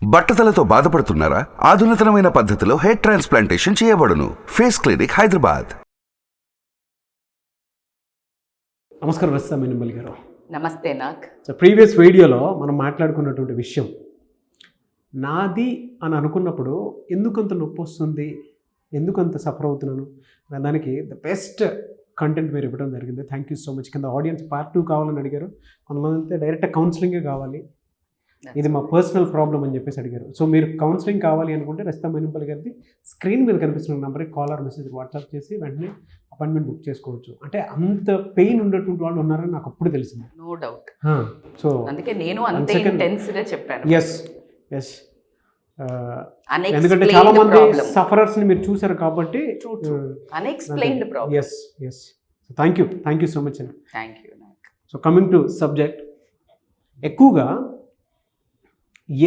బట్టతలతో బాధపడుతున్నారా? ఆధునితనమైన పద్ధతిలో hair transplantation చేయబడును. Face clinic, Hyderabad. నమస్కారం రస్తామేనింబల్ గారు. నమస్తే. సో ప్రీవియస్ వీడియోలో మనం మాట్లాడుకున్నటువంటి విషయం, నాది అని అనుకున్నప్పుడు ఎందుకంత నొప్పి వస్తుంది, ఎందుకంత సఫర్ అవుతున్నాను అనే దానికి ద బెస్ట్ కంటెంట్ మీరు ఇవ్వడం జరిగింది. Thank you so much. కింద ఆడియన్స్ పార్ట్ 2 కావాలని అడిగారు. కొంతమంది అయితే డైరెక్ట్ కౌన్సిలింగే కావాలి, ఇది మా పర్సనల్ ప్రాబ్లం అని చెప్పేసి అడిగారు. సో మీరు కౌన్సిలింగ్ కావాలి అనుకుంటే రస్తామేనింబల్ గారిది స్క్రీన్ మీద కనిపిస్తున్న నెంబర్కి కాల్ ఆర్ మెసేజ్ వాట్సాప్ చేసి వెంటనే అపాయింట్మెంట్ బుక్ చేసుకోవచ్చు. అంటే అంత పెయిన్ ఉన్నటువంటి వాళ్ళు ఉన్నారని నాకు అప్పుడు తెలిసింది. No doubt. సో అందుకే నేను అంతే ఇంటెన్స్గా చెప్పాను. ఎస్ ఎస్ ఎందుకంటే చాలా మంది సఫరర్స్ని మీరు చూసారు కాబట్టి unexplained problem. Yes yes thank you so much అండి. Thank you. So coming to subject, ఎక్కువగా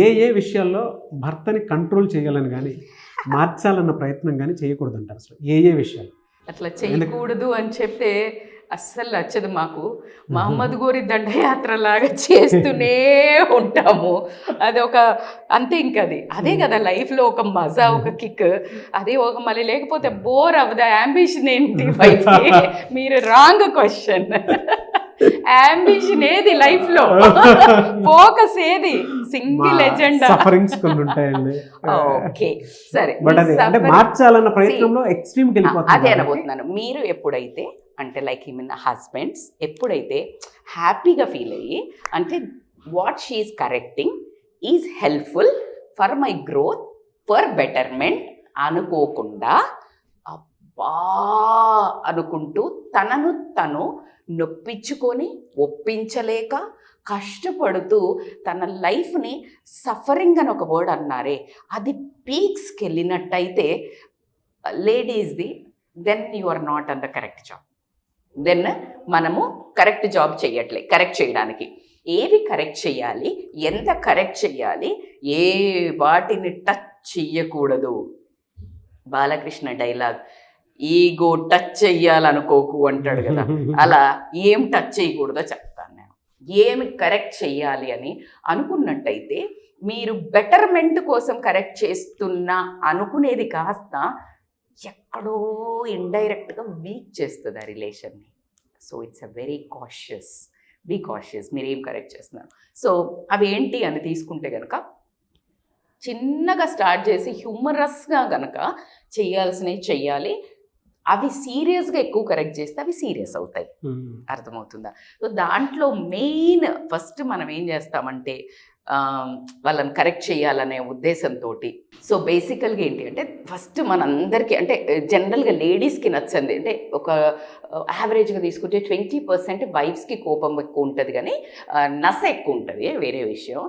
ఏ విషయాల్లో భర్తని కంట్రోల్ చేయాలని కానీ మార్చాలన్న ప్రయత్నం కానీ చేయకూడదంటారు అసలు? ఏ విషయాలు అట్లా చేయకూడదు అని చెప్తే అస్సలు నచ్చదు మాకు. మహమ్మద్ గోరి దండయాత్ర లాగా చేస్తూనే ఉంటాము. అది ఒక అంతే, ఇంకా అదే కదా లైఫ్లో ఒక మజా, ఒక కిక్. అది ఒక మళ్ళీ లేకపోతే బోర్ అవ్వదా? అంబిషన్ ఏంటి వైఫ్కి? మీరు రాంగ్ క్వశ్చన్. అంబిషన్ ఏది లైఫ్ లో? ఫోకస్ ఏది? Single agenda. సఫరింగ్స్ కొన్ని ఉంటాయండి. ఓకే సరే, బట్ అది అంటే మార్చాలన్న ప్రయత్నంలో ఎక్స్ట్రీమ్ కి వెళ్ళిపోతుంది. అదే అనబోతున్నాను. మీరు ఎప్పుడైతే అంటే లైక్ ఈమెన్ హస్బెండ్స్ ఎప్పుడైతే హ్యాపీగా ఫీల్ అయ్యి అంటే what she is correcting is helpful for my growth, for betterment అనుకోకుండా అబ్బా అనుకుంటూ తనను తను నొప్పించుకొని ఒప్పించలేక కష్టపడుతూ తన లైఫ్ని సఫరింగ్ అని ఒక వర్డ్ అన్నారే, అది పీక్స్కి వెళ్ళినట్టయితే లేడీస్ది, then you are not on the correct job. Then మనము కరెక్ట్ జాబ్ చేయట్లే. కరెక్ట్ చేయడానికి ఏవి కరెక్ట్ చేయాలి, ఎంత కరెక్ట్ చేయాలి, ఏ వాటిని టచ్ చెయ్యకూడదు. బాలకృష్ణ డైలాగ్, ఈగో టచ్ చెయ్యాలనుకోకు అంటాడు కదా, అలా ఏం టచ్ చేయకూడదో చెప్తాను నేను. ఏమి కరెక్ట్ చెయ్యాలి అని అనుకున్నట్టయితే మీరు బెటర్మెంట్ కోసం కరెక్ట్ చేస్తున్నా అనుకునేది కాస్త ఎక్కడో ఇండైరెక్ట్గా వీక్ చేస్తుంది ఆ రిలేషన్ని. So it's a very cautious, be cautious మీరు ఏం కరెక్ట్ చేస్తున్నారు. సో అవి ఏంటి అని తీసుకుంటే కనుక చిన్నగా స్టార్ట్ చేసి హ్యూమరస్గా కనుక చేయాల్సినవి చెయ్యాలి. అవి సీరియస్గా ఎక్కువ కరెక్ట్ చేస్తే అవి సీరియస్ అవుతాయి. అర్థమవుతుందా? సో దాంట్లో మెయిన్ ఫస్ట్ మనం ఏం చేస్తామంటే వాళ్ళని కరెక్ట్ చేయాలనే ఉద్దేశంతో, సో బేసికల్గా ఏంటి అంటే ఫస్ట్ మనందరికీ అంటే జనరల్గా లేడీస్కి నచ్చంది అంటే ఒక యావరేజ్గా తీసుకుంటే 20% వైఫ్స్కి కోపం ఎక్కువ ఉంటుంది కానీ నస ఎక్కువ ఉంటుంది, వేరే విషయం.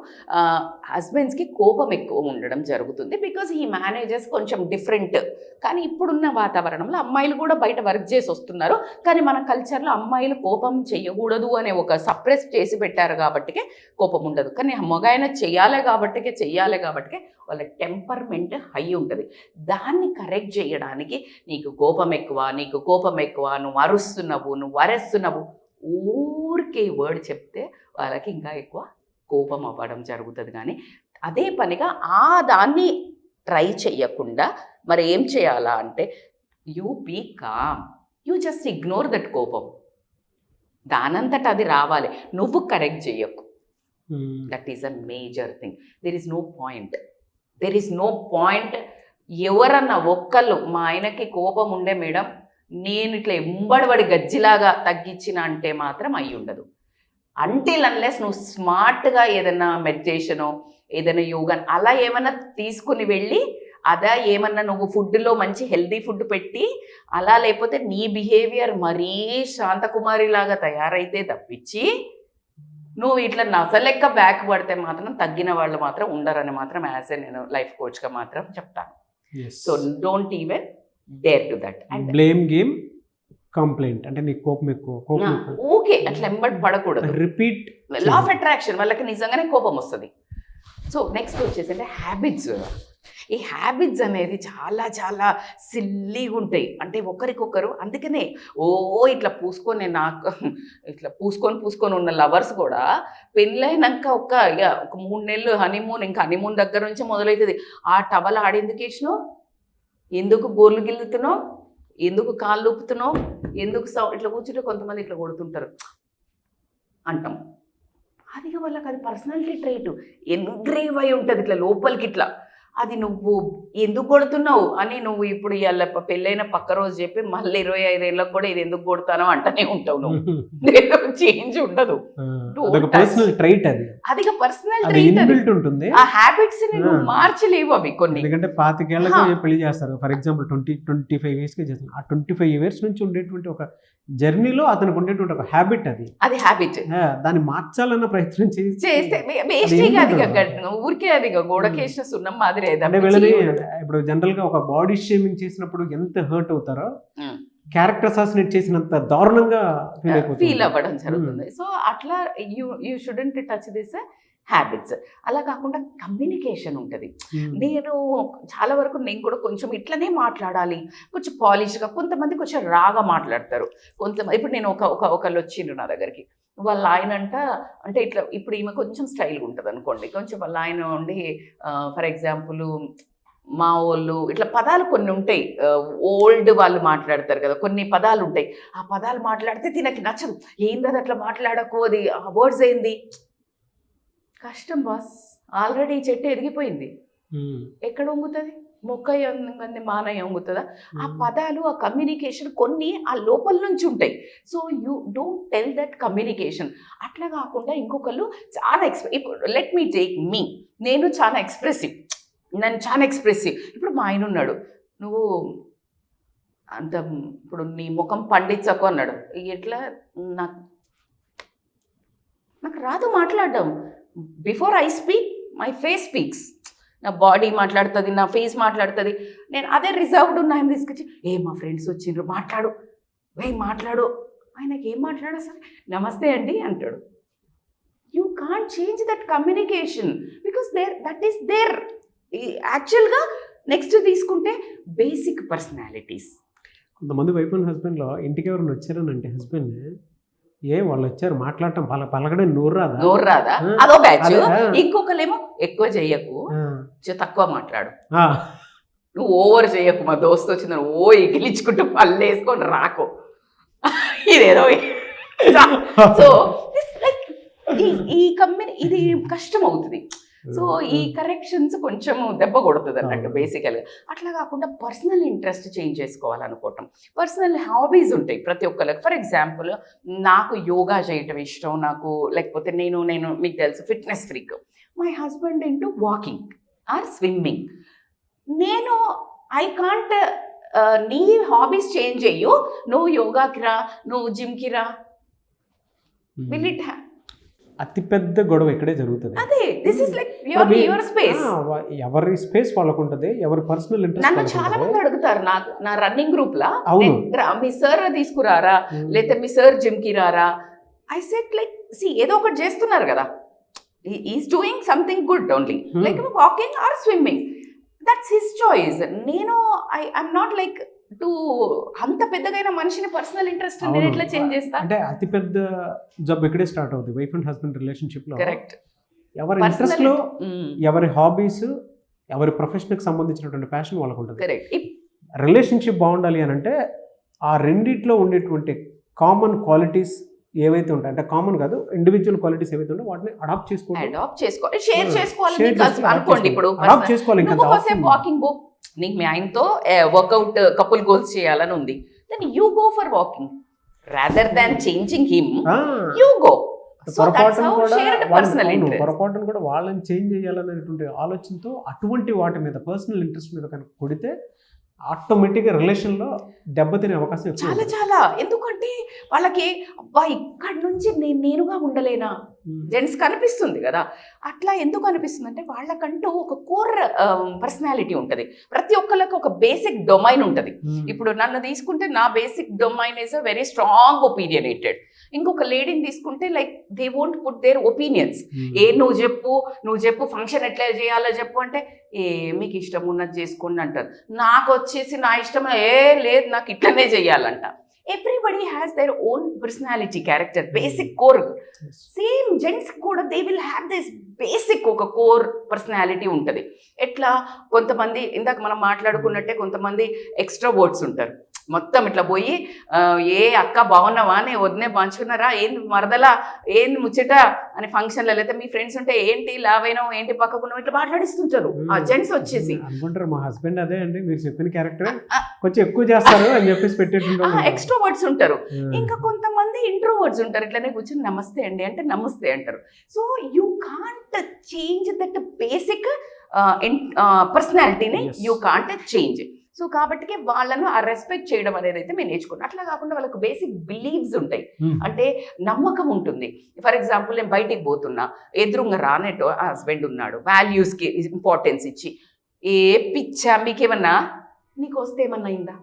హస్బెండ్స్కి కోపం ఎక్కువ ఉండడం జరుగుతుంది బికాజ్ హీ మేనేజెస్ కొంచెం డిఫరెంట్. కానీ ఇప్పుడున్న వాతావరణంలో అమ్మాయిలు కూడా బయట వర్క్ చేసి వస్తున్నారు, కానీ మన కల్చర్లో అమ్మాయిలు కోపం చేయకూడదు అనే ఒక సప్రెస్ చేసి పెట్టారు కాబట్టికే కోపం ఉండదు. కానీ మగాయన చెయ్యాలి కాబట్టికే వాళ్ళ టెంపర్మెంట్ హై ఉంటుంది. దాన్ని కరెక్ట్ చేయడానికి నీకు కోపం ఎక్కువ, నువ్వు అరుస్తున్నావు, నువ్వు అరేస్తున్నావు, ఊరికే వర్డ్ చెప్తే వాళ్ళకి ఇంకా ఎక్కువ కోపం అవ్వడం జరుగుతుంది. కానీ అదే పనిగా దాన్ని ట్రై చేయకుండా మరి ఏం చేయాలా అంటే you be calm, you just ignore that కోపం. దానంతట అది రావాలి, నువ్వు కరెక్ట్ చేయకు. That is a major thing. There is no point. ఎవరన్నా ఒక్కళ్ళు మా ఆయనకి కోపం ఉండే మేడం నేను ఇట్లా ఎంబడబడి గజ్జిలాగా తగ్గించిన అంటే మాత్రం అయి ఉండదు. అంటిల్ అన్లెస్ నువ్వు స్మార్ట్గా ఏదైనా మెడిటేషనో ఏదైనా యోగా అలా ఏమన్నా తీసుకుని వెళ్ళి అదా ఏమన్నా నువ్వు ఫుడ్లో మంచి హెల్దీ ఫుడ్ పెట్టి అలా, లేకపోతే నీ బిహేవియర్ మరీ శాంతకుమారిలాగా తయారైతే తప్పించి నువ్వు ఇట్లా నసలెక్క బ్యాక్ పడితే మాత్రం తగ్గిన వాళ్ళు మాత్రం ఉండరని మాత్రం యాజ్ ఏ నేను లైఫ్ కోచ్గా మాత్రం చెప్తాను. So don't even dare to that. And blame game complaint అంటే నీకు కోపం ఎక్కువ ఓకే అట్లా ఎంబడి పడకూడదు. రిపీట్ లా ఆఫ్ అట్రాక్షన్, వాళ్ళకి నిజంగానే కోపం వస్తుంది. సో నెక్స్ట్ వచ్చేసి అంటే ఈ హ్యాబిట్స్ అనేది చాలా చాలా సిల్లీగా ఉంటాయి. అంటే ఒకరికొకరు అందుకనే ఇట్లా పూసుకొని ఇట్లా పూసుకొని ఉన్న లవర్స్ కూడా పెళ్ళైనాక ఒక 3 నెలలు హనీమూన్, ఇంకా హనీమూన్ దగ్గర నుంచి మొదలవుతుంది. ఆ టవల్ ఆడేందుకు వేసినావు, ఎందుకు గోర్లు గిల్లుతున్నావు, ఎందుకు కాళ్ళు ఊపుతున్నావు, ఎందుకు ఇట్లా కూర్చుంటే కొంతమంది ఇట్లా కొడుతుంటారు అంటాం. అది వాళ్ళకి అది పర్సనాలిటీ ట్రైట్ ఎంగ్రేవ్ అయి ఉంటుంది ఇట్లా లోపలికి. ఇట్లా అది నువ్వు ఎందుకు కొడుతున్నావు అని నువ్వు ఇప్పుడు ఇవాళ పెళ్ళైన పక్క రోజు చెప్పి మళ్ళీ 25 ఏళ్ళకి కూడా ఇది ఎందుకు కొడతానో అంటనే ఉంటావు. నువ్వు చేంజ్ ఉండదు. పర్సనల్ ట్రైట్ అది పర్సనల్ ట్రైట్ ఉంటుంది. ఆ హ్యాబిట్స్ ని నువ్వు మార్చలేవు అవి కొన్ని. ఎందుకంటే 25 ఏళ్ళకి పెళ్లి చేస్తారు. ఫర్ ఎగ్జాంపుల్ 25 years కి చేస్తారు. ఆ 25 years నుంచి ఉండేటువంటి ఒక జర్నీలో అతనికి ఉండేటువంటి ఒక హ్యాబిట్ అది హ్యాబిట్. దాన్ని మార్చాలన్న ప్రయత్నం చేస్తే ఊరికే అది గోడకేసిన సున్నం మాదిరి. ఇప్పుడు జనరల్ గా ఒక బాడీ షేమింగ్ చేసినప్పుడు ఎంత హర్ట్ అవుతారో క్యారెక్టర్ అసాసినేట్ చేసినంత దారుణంగా ఫీల్ అవ్వడం జరుగుతుంది. సో అట్లా you shouldn't touch this habits. అలా కాకుండా కమ్యూనికేషన్ ఉంటుంది. నేను చాలా వరకు నేను కూడా కొంచెం ఇట్లనే మాట్లాడాలి, కొంచెం పాలిష్గా. కొంతమంది కొంచెం రాగా మాట్లాడతారు. కొంతమంది ఇప్పుడు నేను ఒకళ్ళు వచ్చిండ్రు నా దగ్గరికి, వాళ్ళ ఆయన అంటే ఇట్లా ఇప్పుడు ఈమె కొంచెం స్టైల్గా ఉంటుంది అనుకోండి, కొంచెం వాళ్ళ ఆయన ఉండి ఫర్ ఎగ్జాంపుల్ మా వాళ్ళు ఇట్లా పదాలు కొన్ని ఉంటాయి, ఓల్డ్ వాళ్ళు మాట్లాడతారు కదా, కొన్ని పదాలు ఉంటాయి. ఆ పదాలు మాట్లాడితే తినకి నచ్చదు. ఏంది అట్లా మాట్లాడకు, అది ఆ వర్డ్స్ ఏంది, కష్టం బాస్. ఆల్రెడీ చెట్టు ఎదిగిపోయింది, ఎక్కడ వంగుతుంది? మొక్క వంగుతుంది, మానయ్య వంగుతుందా? ఆ పదాలు, ఆ కమ్యూనికేషన్ కొన్ని ఆ లోపల నుంచి ఉంటాయి. So you don't tell that communication. అట్లా కాకుండా ఇంకొకళ్ళు చాలా లెట్ మీ టేక్ మీ, నేను చాలా ఎక్స్ప్రెసివ్, నన్ను చాలా ఎక్స్ప్రెసివ్. ఇప్పుడు మా ఆయన ఉన్నాడు, నువ్వు అంత ఇప్పుడు నీ ముఖం పండించకు అన్నాడు. ఎట్లా? నాకు రాదు మాట్లాడడం. Before I speak my face speaks. నా బాడీ మాట్లాడుతుంది, నా ఫేస్ మాట్లాడుతుంది. నేను అదే రిజర్వ్డ్ ఉన్న ఆయన తీసుకొచ్చి మా ఫ్రెండ్స్ వచ్చిండ్రు మాట్లాడు. ఆయనకి ఏం మాట్లాడా సరే నమస్తే అండి అంటాడు. You can't change that communication because that is there. యాక్చువల్గా నెక్స్ట్ తీసుకుంటే బేసిక్ పర్సనాలిటీస్. కొంతమంది వైఫ్ అండ్ హస్బెండ్లో ఇంటికి ఎవరైనా వచ్చారనంటే హస్బెండ్ వాళ్ళు వచ్చారు మాట్లాడటం పలకడం నోరు రాదా అదో బ్యాచ్. ఇంకొకలేమో ఎక్కువ చెయ్యకు, తక్కువ మాట్లాడు, నువ్వు ఓవర్ చెయ్యకు, మా దోస్తు వచ్చిందని ఎగిలించుకుంటూ పళ్ళు వేసుకొని రాకు, ఇదేదో. సో ఇది కష్టం అవుతుంది. సో ఈ కరెక్షన్స్ కొంచెం దెబ్బ కొడుతుంది అన్నట్టు బేసికల్గా. అట్లా కాకుండా పర్సనల్ ఇంట్రెస్ట్ చేంజ్ చేసుకోవాలనుకోవటం. పర్సనల్ హాబీస్ ఉంటాయి ప్రతి ఒక్కరికి. ఫర్ ఎగ్జాంపుల్ నాకు యోగా చేయటం ఇష్టం, నాకు లేకపోతే నేను మీకు తెలుసు fitness freak. My husband into walking are swimming. నేను ఐ కాంట్ నీ హాబీస్ చేంజ్ చెయ్యు, నువ్వు యోగాకి రా, నువ్వు జిమ్కి రా. విల్ ఇట్ అతిపెద్ద గొడవ ఇక్కడే జరుగుతుంది. అదే this is like your space. ఎవరి స్పేస్ వాళ్ళకు ఉంటుంది, ఎవరి పర్సనల్ ఇంట్రెస్ట్. నన్ను చాలా మంది అడుగుతారు నా రన్నింగ్ గ్రూప్ లా, మీ సార్ తీసుకురారా, లేకపోతే మీ సార్ జిమ్ కి రారా. ఐ సెడ్ లైక్ ఏదో ఒకటి చేస్తున్నారు కదా, is doing something good only, like walking are swimming, that's his choice. నేను ఐఎమ్ నాట్ లైక్ టు అంత పెద్దగైన మనిషిని పర్సనల్ ఇంట్రెస్ట్ నేను ఎట్లా చేంజ్ చేస్తా. అంటే అతి పెద్ద జబ్బు ఇక్కడే స్టార్ట్ అవుతుంది వైఫ్ అండ్ హస్బెండ్ రిలేషన్షిప్ లో. కరెక్ట్. ఎవరి ఇంట్రెస్ట్ లో, ఎవరి హాబీస్, ఎవరి ప్రొఫెషన్ కి సంబంధించినటువంటి ప్యాషన్ వాళ్ళకు ఉంటుంది. కరెక్ట్. రిలేషన్షిప్ బాగుండాలి అని అంటే ఆ రెండిట్లో ఉండేటువంటి కామన్ క్వాలిటీస్ ఏవైతే ఉంటాయి, అంటే కామన్ కాదు, ఇండివిజువల్ క్వాలిటీస్ ఏవైతే ఉంటాయో వాటిని అడాప్ట్ చేసుకోవాలి, షేర్ చేసుకోవాలి అనుకోండి. ఇప్పుడు అడాప్ట్ చేసుకోవాలి. వాకింగ్ బుక్, నీకు మీ ఆయనతో వర్కౌట్ కపుల్ గోల్స్ చేయాలని ఉంది, then you go for walking rather than changing him, you go. పొరపాటును కూడా వాళ్ళని చేంజ్ చేయాలనేటువంటి ఆలోచనతో అటువంటి వాటి మీద పర్సనల్ ఇంట్రెస్ట్ మీద కనుక కొడితే ఆటోమేటిక్గా రిలేషన్లో దెబ్బతినే అవకాశం చాలా చాలా. ఎందుకంటే వాళ్ళకి అబ్బా ఇక్కడ నుంచి నేనుగా ఉండలేనా, జెంట్స్ కనిపిస్తుంది కదా. అట్లా ఎందుకు అనిపిస్తుంది అంటే వాళ్ళకంటూ ఒక కోర్ పర్సనాలిటీ ఉంటుంది. ప్రతి ఒక్కరికి ఒక బేసిక్ డొమైన్ ఉంటుంది. ఇప్పుడు నన్ను తీసుకుంటే నా basic domain is a very strong opinionated. ఇంకొక లేడీని తీసుకుంటే like they won't put their opinions. నువ్వు చెప్పు ఫంక్షన్ ఎట్లా చేయాలో చెప్పు అంటే మీకు ఇష్టం ఉన్నది చేసుకోండి అంటారు. నాకు వచ్చేసి నా ఇష్టం లేదు నాకు ఇట్లనే చెయ్యాలంట. Everybody has their own personality, character, basic core. Same gents కూడా they will have this basic ఒక కోర్ పర్సనాలిటీ ఉంటుంది. ఎట్లా కొంతమంది ఇందాక మనం మాట్లాడుకున్నట్టే కొంతమంది ఎక్స్ట్రావర్ట్స్ ఉంటారు. మొత్తం ఇట్లా పోయి ఏ అక్క బాగున్నావా అని వదినే పంచుకున్నారా ఏంది మరదలా ఏంది ముచ్చట అని ఫంక్షన్లో అయితే మీ ఫ్రెండ్స్ ఉంటే ఏంటి లావైనా ఏంటి పక్కకున్నావు ఇట్లా మాట్లాడిస్తుంటారు ఆ జెంట్స్ వచ్చేసి. అనుకుంటారు మా హస్బెండ్ అదే అండి మీరు చెప్పిన క్యారెక్టర్ కొంచెం ఎక్కువ చేస్తారు అని చెప్పేసి పెట్టేట్టు ఎక్స్ట్రోవర్డ్స్ ఉంటారు. ఇంకా కొంతమంది ఇంట్రోవర్డ్స్ ఉంటారు. ఇట్లానే కూర్చొని నమస్తే అండి అంటే నమస్తే అంటారు. So you can't change that basic పర్సనాలిటీని యూ కాంట్ చేంజ్. సో కాబట్టి వాళ్ళను ఆ రెస్పెక్ట్ చేయడం అనేది అయితే మేము నేర్చుకున్నాం. అట్లా కాకుండా వాళ్ళకు బేసిక్ బిలీవ్స్ ఉంటాయి, అంటే నమ్మకం ఉంటుంది. ఫర్ ఎగ్జాంపుల్ నేను బయటికి పోతున్నా, ఎదురుగా రానట్టు హస్బెండ్ ఉన్నాడు, వాల్యూస్కి ఇంపార్టెన్స్ ఇచ్చి ఏ పిచ్చా మీకేమన్నా నీకు వస్తే ఏమన్నా అయిందా.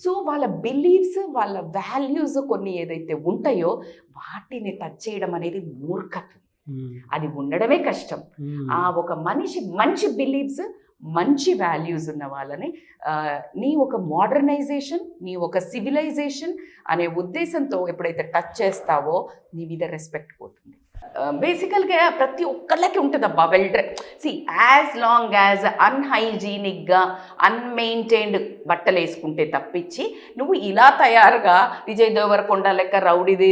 సో వాళ్ళ బిలీవ్స్ వాళ్ళ వాల్యూస్ కొన్ని ఏదైతే ఉంటాయో వాటిని టచ్ చేయడం అనేది మూర్ఖత్వం. అది ఉండడమే కష్టం. ఆ ఒక మనిషి మంచి బిలీవ్స్ మంచి వాల్యూస్ ఉన్న వాళ్ళని నీ ఒక మోడర్నైజేషన్ నీ ఒక సివిలైజేషన్ అనే ఉద్దేశంతో ఎప్పుడైతే టచ్ చేస్తావో నీ మీద రెస్పెక్ట్ పోతుంది. బేసికల్గా ప్రతి ఒక్కళ్ళకి ఉంటుంది అబ్బా సి యాజ్ లాంగ్ యాజ్ అన్హైజీనిక్గా అన్మెయింటైన్డ్ బట్టలు వేసుకుంటే తప్పించి నువ్వు ఇలా తయారుగా విజయ్ దేవరకొండ లెక్క రౌడీది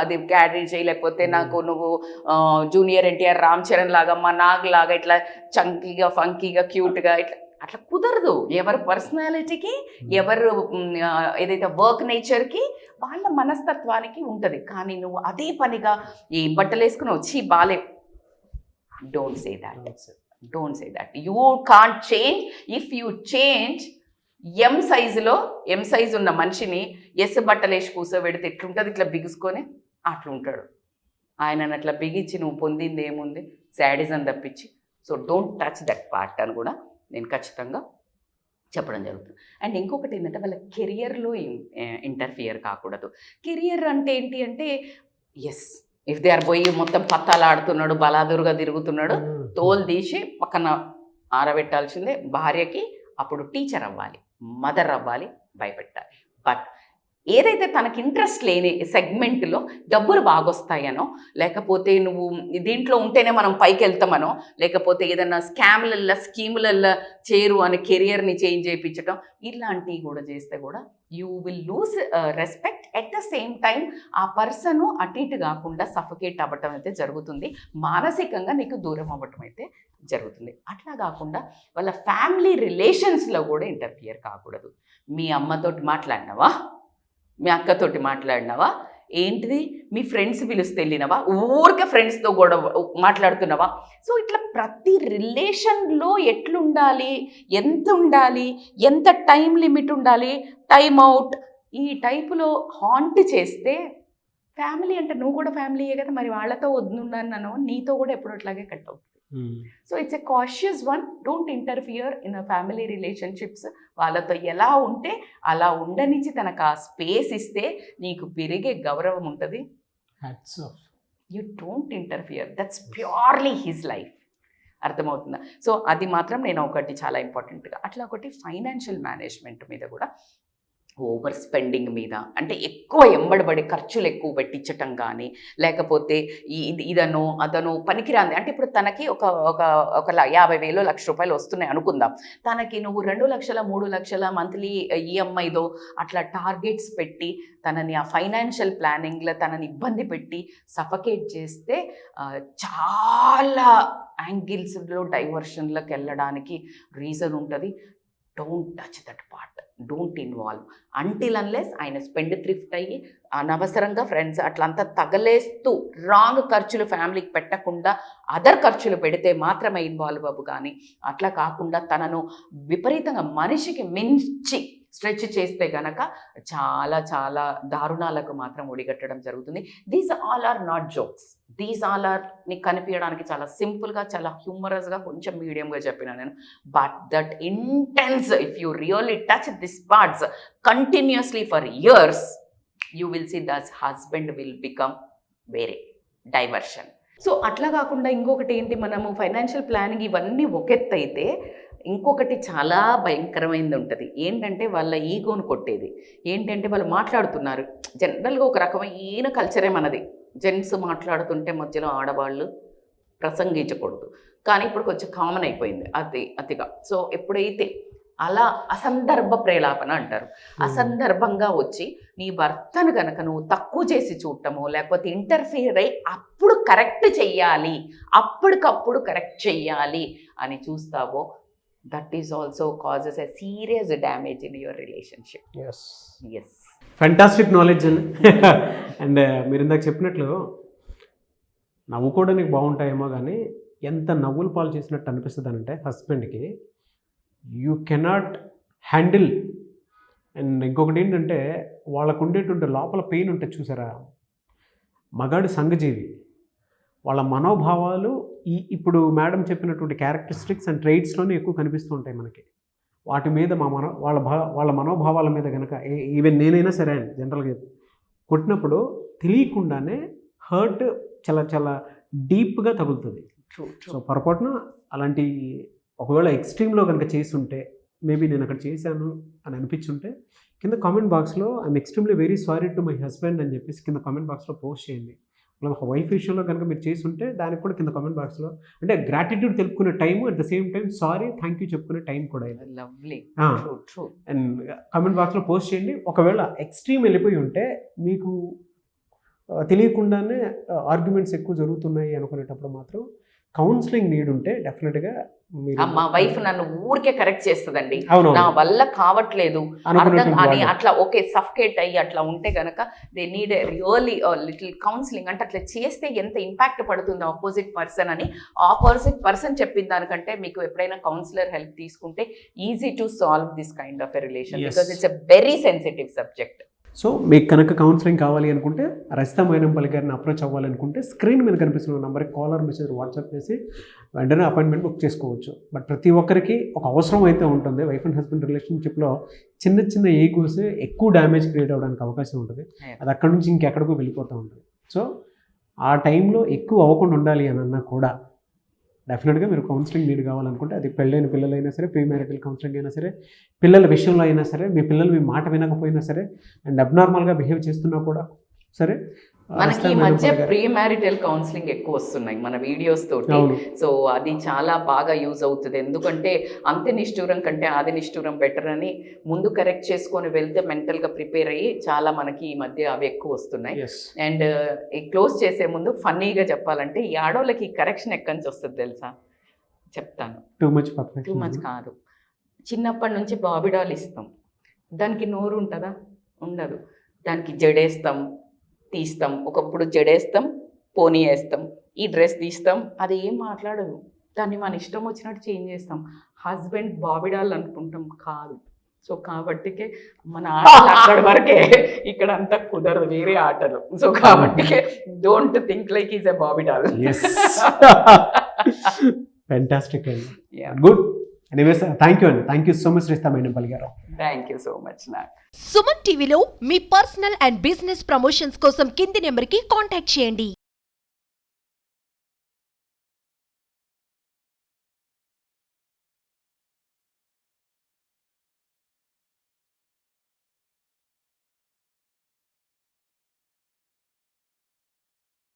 అది క్యారీ చేయలేకపోతే నాకు నువ్వు జూనియర్ ఎన్టీఆర్ రామ్ చరణ్ లాగా మా నాగ్ లాగా ఇట్లా చంకీగా ఫంకీగా క్యూట్గా ఇట్లా అట్లా కుదరదు. ఎవరి పర్సనాలిటీకి ఎవరు ఏదైతే వర్క్ నేచర్కి వాళ్ళ మనస్తత్వానికి ఉంటుంది. కానీ నువ్వు అదే పనిగా ఈ బట్టలు వేసుకుని వచ్చి బాలే don't say that you can't change. If you change M size ఉన్న మనిషిని ఎస్ బట్టలు వేసి కూర్చోబెడితే ఎట్లుంటుంది, ఇట్లా బిగుసుకొని అట్లుంటాడు. ఆయనను అట్లా బిగించి నువ్వు పొందింది ఏముంది, శాడిజం తప్పించి. So don't touch that part అని కూడా నేను ఖచ్చితంగా చెప్పడం జరుగుతుంది. అండ్ ఇంకొకటి ఏంటంటే వాళ్ళ కెరియర్లో ఇంటర్ఫియర్ కాకూడదు. కెరియర్ అంటే ఏంటి అంటే ఎస్ ఇఫ్ దే ఆర్ పోయి మొత్తం పత్తాలు ఆడుతున్నాడు, బలాదురుగా తిరుగుతున్నాడు, తోలు తీసి పక్కన ఆరబెట్టాల్సిందే. భార్యకి అప్పుడు టీచర్ అవ్వాలి, మదర్ అవ్వాలి, భయపెట్టాలి. బట్ ఏదైతే తనకి ఇంట్రెస్ట్ లేని సెగ్మెంట్లో డబ్బులు బాగొస్తాయనో, లేకపోతే నువ్వు దీంట్లో ఉంటేనే మనం పైకి వెళ్తామనో, లేకపోతే ఏదైనా స్కీములల్లో చేరు అని కెరియర్ని చేంజ్ చేయించడం ఇలాంటివి కూడా చేస్తే కూడా you will lose respect. At the same time ఆ పర్సన్ అటు ఇటు కాకుండా సఫకేట్ అవ్వటం అయితే జరుగుతుంది, మానసికంగా నీకు దూరం అవ్వటం అయితే జరుగుతుంది. అట్లా కాకుండా వాళ్ళ ఫ్యామిలీ రిలేషన్స్లో కూడా ఇంటర్ఫియర్ కాకూడదు. మీ అమ్మతోటి మాట్లాడినావా, మీ అక్కతోటి మాట్లాడినావా, ఏంటిది మీ ఫ్రెండ్స్ పిలిస్తే వెళ్ళినవా, ఊరికే ఫ్రెండ్స్తో కూడా మాట్లాడుతున్నావా. సో ఇట్లా ప్రతి రిలేషన్లో ఎట్లుండాలి, ఎంత ఉండాలి, ఎంత టైం లిమిట్ ఉండాలి, టైం అవుట్, ఈ టైపులో హాంట్ చేస్తే ఫ్యామిలీ అంటే నువ్వు కూడా ఫ్యామిలీయే కదా, మరి వాళ్ళతో వద్దున్నాను నీతో కూడా ఎప్పుడు అట్లాగే కట్ అవుతుంది. So it's a cautious one. Don't interfere in a family relationships. వాళ్ళతో ఎలా ఉంటే అలా ఉండనిచ్చి తనకు ఆ స్పేస్ ఇస్తే నీకు పెరిగే గౌరవం ఉంటుంది. You don't interfere, that's purely his life. అర్థమవుతుందా? సో అది మాత్రం నేను ఒకటి చాలా ఇంపార్టెంట్గా. అట్లా ఒకటి ఫైనాన్షియల్ మేనేజ్మెంట్ మీద కూడా ఓవర్ స్పెండింగ్ మీద, అంటే ఎక్కువ ఎంబడబడి ఖర్చులు ఎక్కువ పెట్టించటం కానీ, లేకపోతే ఇదనో అదనో పనికిరాంది. అంటే ఇప్పుడు తనకి ఒక 50,000 1,00,000 వస్తున్నాయి అనుకుందాం. తనకి నువ్వు 2 లక్షల 3 లక్షల మంత్లీ ఈఎంఐదో అట్లా టార్గెట్స్ పెట్టి తనని ఆ ఫైనాన్షియల్ ప్లానింగ్లో తనని ఇబ్బంది పెట్టి సఫకేట్ చేస్తే చాలా యాంగిల్స్లో డైవర్షన్లకు వెళ్ళడానికి రీజన్ ఉంటుంది. Don't touch that part, don't involve until unless ఆయన స్పెండ్ థ్రిఫ్ట్ అయ్యి అనవసరంగా ఫ్రెండ్స్ అట్లంతా తగలేస్తూ రాంగ్ ఖర్చులు ఫ్యామిలీకి పెట్టకుండా అదర్ ఖర్చులు పెడితే మాత్రమే ఇన్వాల్వ్ అవ్వు. కానీ అట్లా కాకుండా తనను విపరీతంగా మనిషికి మించి స్ట్రెచ్ చేస్తే గనక చాలా చాలా దారుణాలకు మాత్రం ఒడిగట్టడం జరుగుతుంది. These all are not jokes. These all are నీకు కనిపించడానికి చాలా సింపుల్గా, చాలా హ్యూమరస్గా, కొంచెం మీడియంగా చెప్పినా నేను. But that intense, if you really touch this parts continuously for years, you will see that husband will become వేరే డైవర్షన్. సో అట్లా కాకుండా ఇంకొకటి ఏంటి, మనము ఫైనాన్షియల్ ప్లానింగ్ ఇవన్నీ ఒక ఎత్తు అయితే ఇంకొకటి చాలా భయంకరమైనది ఉంటుంది. ఏంటంటే వాళ్ళ ఈగోను కొట్టేది. ఏంటంటే వాళ్ళు మాట్లాడుతున్నారు, జనరల్గా ఒక రకమైన కల్చరే మనది, జెంట్స్ మాట్లాడుతుంటే మధ్యలో ఆడవాళ్ళు ప్రసంగించకూడదు. కానీ ఇప్పుడు కొంచెం కామన్ అయిపోయింది అతిగా. సో ఎప్పుడైతే అలా అసందర్భ ప్రేలాపన అంటారు, అసందర్భంగా వచ్చి నీ భర్తను కనుక నువ్వు తక్కువ చేసి చూడటము, లేకపోతే ఇంటర్ఫియర్ అయ్యి అప్పుడు కరెక్ట్ చెయ్యాలి, అప్పటికప్పుడు కరెక్ట్ చెయ్యాలి అని చూస్తావో, that is also causes a serious damage in your relationship. Yes, yes, fantastic knowledge అండి. అండ్ మీరు ఇందాక చెప్పినట్లు నవ్వుకోవడానికి బాగుంటాయేమో కానీ ఎంత నవ్వులు పాలు చేసినట్టు అనిపిస్తుంది అంటే హస్బెండ్కి యూ కెనాట్ హ్యాండిల్. అండ్ ఇంకొకటి ఏంటంటే వాళ్ళకు ఉండేటువంటి లోపల పెయిన్ ఉంటుంది చూసారా, మగాడు సంఘజీవి, వాళ్ళ మనోభావాలు ఇప్పుడు మేడం చెప్పినటువంటి క్యారెక్టరిస్టిక్స్ అండ్ ట్రైట్స్లోనే ఎక్కువ కనిపిస్తూ ఉంటాయి మనకి. వాటి మీద వాళ్ళ మనోభావాల మీద కనుక ఈవెన్ నేనైనా సరే అండి జనరల్గా కొట్టినప్పుడు తెలియకుండానే హర్ట్ చాలా చాలా డీప్గా తగులుతుంది. సో పొరపాటున అలాంటి ఒకవేళ ఎక్స్ట్రీమ్లో కనుక చేసి ఉంటే, మేబీ నేను అక్కడ చేశాను అని అనిపించుంటే కింద కామెంట్ బాక్స్లో I'm extremely very sorry to my husband అని చెప్పేసి కింద కామెంట్ బాక్స్లో పోస్ట్ చేయండి. ఒక వైఫ్ విషయంలో కనుక మీరు చేసి ఉంటే దానికి కూడా కింద కామెంట్ బాక్స్లో అంటే గ్రాటిట్యూడ్ తెలుపుకునే time, at the same time sorry thank you చెప్పుకునే టైం కూడా ఇది. లవ్లీ. అండ్ కామెంట్ బాక్స్లో పోస్ట్ చేయండి. ఒకవేళ ఎక్స్ట్రీమ్ వెళ్ళిపోయి ఉంటే మీకు తెలియకుండానే ఆర్గ్యుమెంట్స్ ఎక్కువ జరుగుతున్నాయి అనుకునేటప్పుడు మాత్రం కౌన్సిలింగ్ నీడ్ ఉంటే డెఫినెట్గా మా వైఫ్ నన్ను ఊరికే కరెక్ట్ చేస్తుందండి, నా వల్ల కావట్లేదు అని అట్లా ఓకే సఫకేట్ అయ్యి అట్లా ఉంటే కనుక they need really little counselling. అంటే అట్లా చేస్తే ఎంత ఇంపాక్ట్ పడుతుంది ఆపోజిట్ పర్సన్ అని, ఆపోజిట్ పర్సన్ చెప్పిన దానికంటే మీకు ఎప్పుడైనా కౌన్సిలర్ హెల్ప్ తీసుకుంటే easy to solve this kind of a relation, because it's a very sensitive subject. So మీకు కనుక కౌన్సిలింగ్ కావాలి అనుకుంటే రజితా మైనంపల్లి గారిని అప్రోచ్ అవ్వాలనుకుంటే స్క్రీన్ మీద కనిపిస్తున్న నెంబర్కి కాలర్ మెసేజ్ వాట్సాప్ చేసి వెంటనే అపాయింట్మెంట్ బుక్ చేసుకోవచ్చు. బట్ ప్రతి ఒక్కరికి ఒక అవసరం అయితే ఉంటుంది. వైఫ్ అండ్ హస్బెండ్ రిలేషన్షిప్లో చిన్న చిన్న ఈగోస్ ఎక్కువ డ్యామేజ్ క్రియేట్ అవ్వడానికి అవకాశం ఉంటుంది. అది అక్కడి నుంచి ఇంకెక్కడికో వెళ్ళిపోతూ ఉంటుంది. సో ఆ టైంలో ఎక్కువ అవ్వకుండా ఉండాలి అని అన్నా కూడా డెఫినెట్గా మీరు కౌన్సిలింగ్ నీడ్ కావాలనుకుంటే, అది పెళ్ళైన పిల్లలైనా సరే, ప్రీ మ్యారిటల్ కౌన్సిలింగ్ అయినా సరే, పిల్లల విషయంలో అయినా సరే, మీ పిల్లలు మీ మాట వినకపోయినా సరే అండ్ అబ్నార్మల్గా బిహేవ్ చేస్తున్నా కూడా సరే, మనకి ఈ మధ్య ప్రీ మ్యారిటల్ కౌన్సిలింగ్ ఎక్కువ వస్తున్నాయి మన వీడియోస్ తోటి. సో అది చాలా బాగా యూజ్ అవుతుంది. ఎందుకంటే అంత్య నిష్ఠూరం కంటే ఆది నిష్ఠూరం బెటర్ అని ముందు కరెక్ట్ చేసుకొని వెళ్తే మెంటల్గా ప్రిపేర్ అయ్యి చాలా మనకి ఈ మధ్య అవి ఎక్కువ వస్తున్నాయి. అండ్ ఈ క్లోజ్ చేసే ముందు ఫన్నీగా చెప్పాలంటే ఈ ఆడోళ్ళకి కరెక్షన్ ఎక్కడి నుంచి వస్తుంది తెలుసా? చెప్తాను. టూ మచ్ కాదు, చిన్నప్పటి నుంచి బాబిడాలు ఇస్తాం, దానికి నోరు ఉంటుందా? ఉండదు. దానికి జడేస్తాం, తీస్తాం, ఒకప్పుడు జడేస్తాం, పోనీ వేస్తాం, ఈ డ్రెస్ తీస్తాం, అది ఏం మాట్లాడదు, దాన్ని మన ఇష్టం వచ్చినట్టు చేంజ్ చేస్తాం. హస్బెండ్ బాబిడాలు అనుకుంటాం, కాదు. సో కాబట్టికే మన ఆటలు అక్కడి వరకే, ఇక్కడ అంతా కుదరదు, వేరే ఆటలు. సో కాబట్టికే don't think like is a Barbie doll. Fantastic అండి, గుడ్. ఎనీవేస్ థ్యాంక్ యూ అండి, thank you so much Rajitha Mynampally గారు. Thank you so much. నాకు సుమన్ టీవీలో మీ పర్సనల్ అండ్ బిజినెస్ ప్రమోషన్స్ కోసం కింది నెంబర్కి కాంటాక్ట్ చేయండి.